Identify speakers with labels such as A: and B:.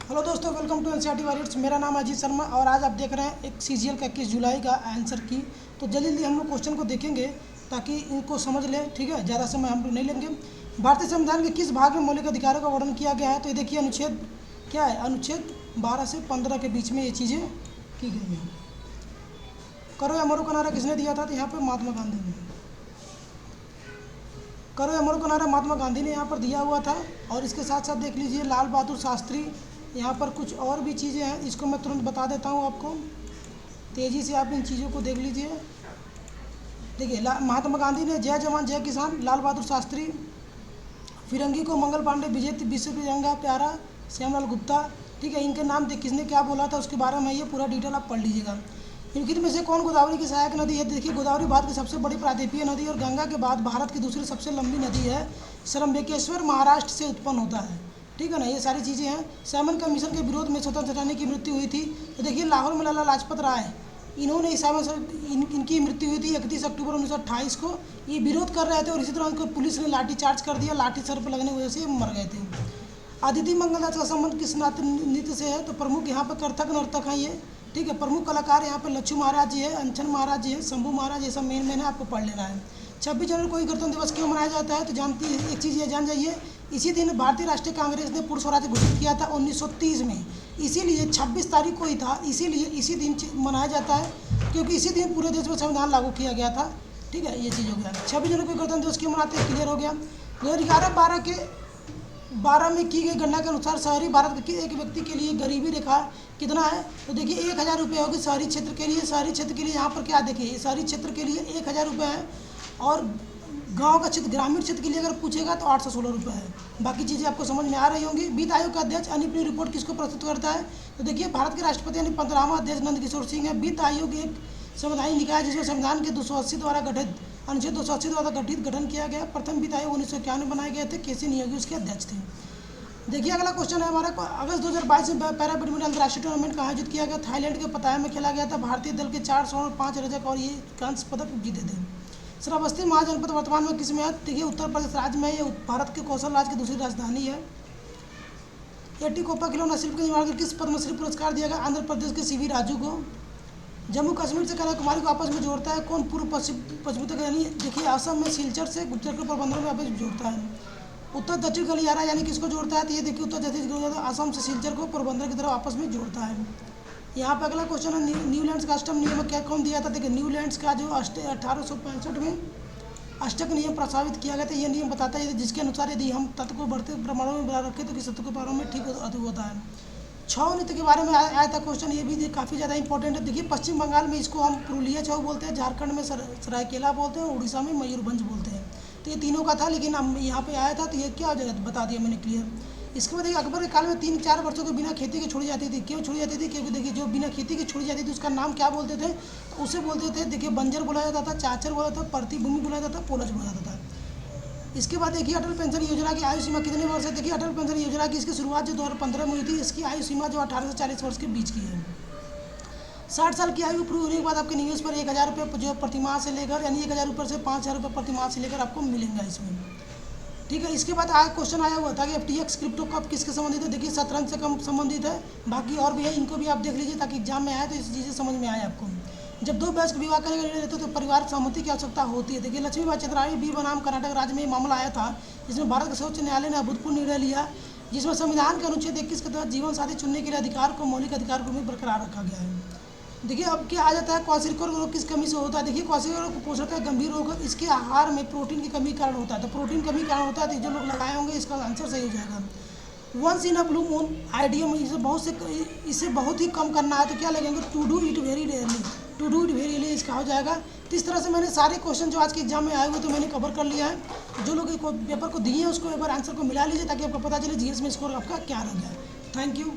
A: Hello दोस्तों, welcome to NCERT warriors. मेरा नाम अजीत शर्मा और आज आप देख रहे हैं एक सीजीएल का 21 जुलाई का आंसर की। तो जल्दी जल्दी हम लोग क्वेश्चन को देखेंगे ताकि इनको समझ लें। ठीक है, ज़्यादा समय हम लोग नहीं लेंगे। भारतीय संविधान के किस भाग में मौलिक अधिकारों का वर्णन किया गया है? तो ये देखिए, अनुच्छेद क्या है, अनुच्छेद 12 से 15 के बीच में ये चीज़ें की गई हैं। करो या मरो का नारा किसने दिया था? तो यहाँ पर महात्मा गांधी ने। करो या मरो का नारा महात्मा गांधी ने यहाँ पर दिया हुआ था। और इसके साथ साथ देख लीजिए लाल बहादुर शास्त्री, यहाँ पर कुछ और भी चीज़ें हैं, इसको मैं तुरंत बता देता हूँ आपको। तेज़ी से आप इन चीज़ों को देख लीजिए। देखिए, महात्मा गांधी ने जय जवान जय किसान, लाल बहादुर शास्त्री, फिरंगी को मंगल पांडे, विजय विश्व तिरंगा प्यारा, श्यामलाल गुप्ता। ठीक है, इनके नाम किसने क्या बोला था उसके बारे में ये पूरा डिटेल आप पढ़ लीजिएगा। निम्नलिखित में से कौन गोदावरी की सहायक नदी है? देखिए, गोदावरी भारत की सबसे बड़ी प्रायद्वीपीय नदी और गंगा के बाद भारत की दूसरी सबसे लंबी नदी है। श्रमबेकेश्वर महाराष्ट्र से उत्पन्न होता है। ठीक है ना, ये सारी चीज़ें हैं। सैमन कमीशन के विरोध में स्वतंत्र सेनानी की मृत्यु हुई थी। तो देखिए, लाहौर में लाला लाजपत राय, इन्होंने इनकी मृत्यु हुई थी 31 अक्टूबर 1928 को। ये विरोध कर रहे थे और इसी तरह उनको पुलिस ने लाठी चार्ज कर दिया। लाठी सर पर लगने की वजह से ये मर गए थे। अदिति मंगलदास का संबंध किस नृत्य से है? तो प्रमुख यहाँ पर कथक नर्तक हैं ये। ठीक है, प्रमुख कलाकार यहाँ पे लच्छू महाराज जी है, अंचन महाराज जी है, शंभू महाराज, ये सब मेन है, आपको पढ़ लेना है। 26 जनवरी को गणतंत्र दिवस क्यों मनाया जाता है? तो जानती है एक चीज़ ये जान जाइए, इसी दिन भारतीय राष्ट्रीय कांग्रेस ने पूर्ण स्वराज घोषित किया था 1930 में। इसीलिए 26 तारीख को ही था, इसीलिए इसी दिन मनाया जाता है क्योंकि इसी दिन पूरे देश में संविधान लागू किया गया था। ठीक है, ये चीज़ हो गया। 26 जनवरी को गणतंत्र दिवस क्यों मनाते हैं, क्लियर हो गया। 2011-12 में की गई गणना के अनुसार शहरी भारत के एक व्यक्ति के लिए गरीबी रेखा कितना है? तो देखिए 1000 रुपये होगी शहरी क्षेत्र के लिए। शहरी क्षेत्र के लिए यहाँ पर क्या देखिए, शहरी क्षेत्र के लिए 1000 रुपये है और गांव का क्षेत्र, ग्रामीण क्षेत्र के लिए अगर पूछेगा तो 816 रुपये है। बाकी चीज़ें आपको समझ में आ रही होंगी। वित्त आयोग का अध्यक्ष अपनी रिपोर्ट किसको प्रस्तुत करता है? तो देखिए, भारत के राष्ट्रपति यानी 15वां अध्यक्ष नंद किशोर सिंह है। वित्त आयोग एक संवैधानिक निकाय जिसमें संविधान के 280 द्वारा गठित अनुच्छेद 280 द्वारा गठन किया गया। प्रथम वित्त आयोग 1991 में बनाए गए थे। केसी नियोगी उसके अध्यक्ष थे। देखिए, अगला क्वेश्चन है हमारा, अगस्त 2022 में पैरा बैडमिंटन अंतर्राष्ट्रीय टूर्नामेंट कहाँ आयोजित किया गया? थाईलैंड के पताया में खेला गया था। भारतीय दल के 4 स्वर्ण 5 रजत और ये कांस्य पदक जीते थे। श्रावस्ती महाजनपद वर्तमान में किस में है? देखिए, उत्तर प्रदेश राज्य में, ये भारत के कौशल राज्य की दूसरी राजधानी है। एटीकोपा खिलौना शिल्प के निर्माण के किस पद्मश्री पुरस्कार दिया गया? आंध्र प्रदेश के सीवी राजू को। जम्मू कश्मीर से कन्याकुमारी को आपस में जोड़ता है कौन? पूर्व पश्चिम तक, यानी देखिए असम में सिलचर से गुजरात के पोरबंदर में आपस में जोड़ता है। उत्तर दक्षिण गलियारा यानी किसको जोड़ता है? तो ये देखिए, उत्तर दक्षिण गलियारा असम से सिलचर को पोरबंदर की तरफ आपस में जोड़ता है। यहाँ पे अगला क्वेश्चन है, न्यूलैंड्स का अष्टम नियम क्या कौन दिया था? देखिए, न्यूलैंड्स का जो 1865 में अष्टक नियम प्रस्तावित किया गया था। ये नियम बताता है जिसके अनुसार यदि हम तत्व को बढ़ते प्रमाणों में बना रखें तो किस तत्व के बारे में ठीक होता है। छऊ नृत्य के बारे में आया था क्वेश्चन, ये भी काफ़ी ज़्यादा इंपॉर्टेंट है। देखिए, पश्चिम बंगाल में इसको हम पुरुलिया छऊ बोलते हैं, झारखंड में सरायकेला बोलते हैं, उड़ीसा में मयूरभंज बोलते हैं। तो ये तीनों का था, लेकिन हम यहाँ पे आया था तो ये क्या बता दिया मैंने क्लियर। इसके बाद देखिए, अकबर के काल में 3-4 वर्षों के बिना खेती के छोड़ी जाती थी। क्यों छोड़ी जाती थी? क्योंकि देखिए, जो बिना खेती की छोड़ी जाती थी उसका नाम क्या बोलते थे? तो उसे बोलते थे, देखिए, बंजर बोला जाता था, चाचर बोला जाता था, प्रतिभूमि बोला जाता था, पोलज बोला जाता था। इसके बाद देखिए, अटल पेंशन योजना की आयु सीमा कितने वर्ष है? देखिए, अटल पेंशन योजना की इसकी शुरुआत जो 2015 में हुई थी, इसकी आयु सीमा जो 18 से 40 वर्ष के बीच की है। 60 साल की आयु पूरी होने के बाद आपके निवेश पर 1000 रुपये जो प्रतिमाह से लेकर, यानी 1000 रुपये से 5000 रुपये प्रतिमाह से लेकर आपको मिलेंगे इसमें। ठीक है, इसके बाद क्वेश्चन आया हुआ था कि FTX क्रिप्टो कब किसके संबंधित है? देखिए, शतरंज से कम संबंधित है। बाकी और भी है, इनको भी आप देख लीजिए ताकि एग्जाम में आए तो इस चीज़ें समझ में आए आपको। जब दो वयस्क विवाह करने का निर्णय लेते तो परिवार सहमति की आवश्यकता होती है। देखिए, लक्ष्मीबाई चंद्राणी बी बनाम कर्नाटक राज्य में मामला आया था, जिसमें भारत के सर्वोच्च न्यायालय ने अभूतपूर्व निर्णय लिया, जिसमें संविधान के अनुच्छेद 21 के तहत जीवन साथी चुनने के लिए अधिकार को मौलिक अधिकार को भी बरकरार रखा गया है। देखिए, अब क्या आ जाता है, क्वाशिरकोर रोग किस कमी से होता है? देखिए, क्वाशिरकोर रोग कुपोषण का गंभीर रोग है। इसके आहार में प्रोटीन की कमी कारण होता है। तो प्रोटीन कमी कारण होता है, तो जो लोग लगाए होंगे इसका आंसर सही हो जाएगा। Once in a blue moon idiom, इसे बहुत ही कम करना है तो क्या लगेंगे? To do it very rarely, to do it very rarely इसका हो जाएगा। तो इस तरह से मैंने सारे क्वेश्चन जो आज के एग्जाम में आए हुए तो मैंने कवर कर लिया है। जो लोग पेपर को दिए हैं उसको एक बार आंसर को मिला लीजिए ताकि आपको पता चले जीएस में स्कोर आपका क्या रह गया। Thank you.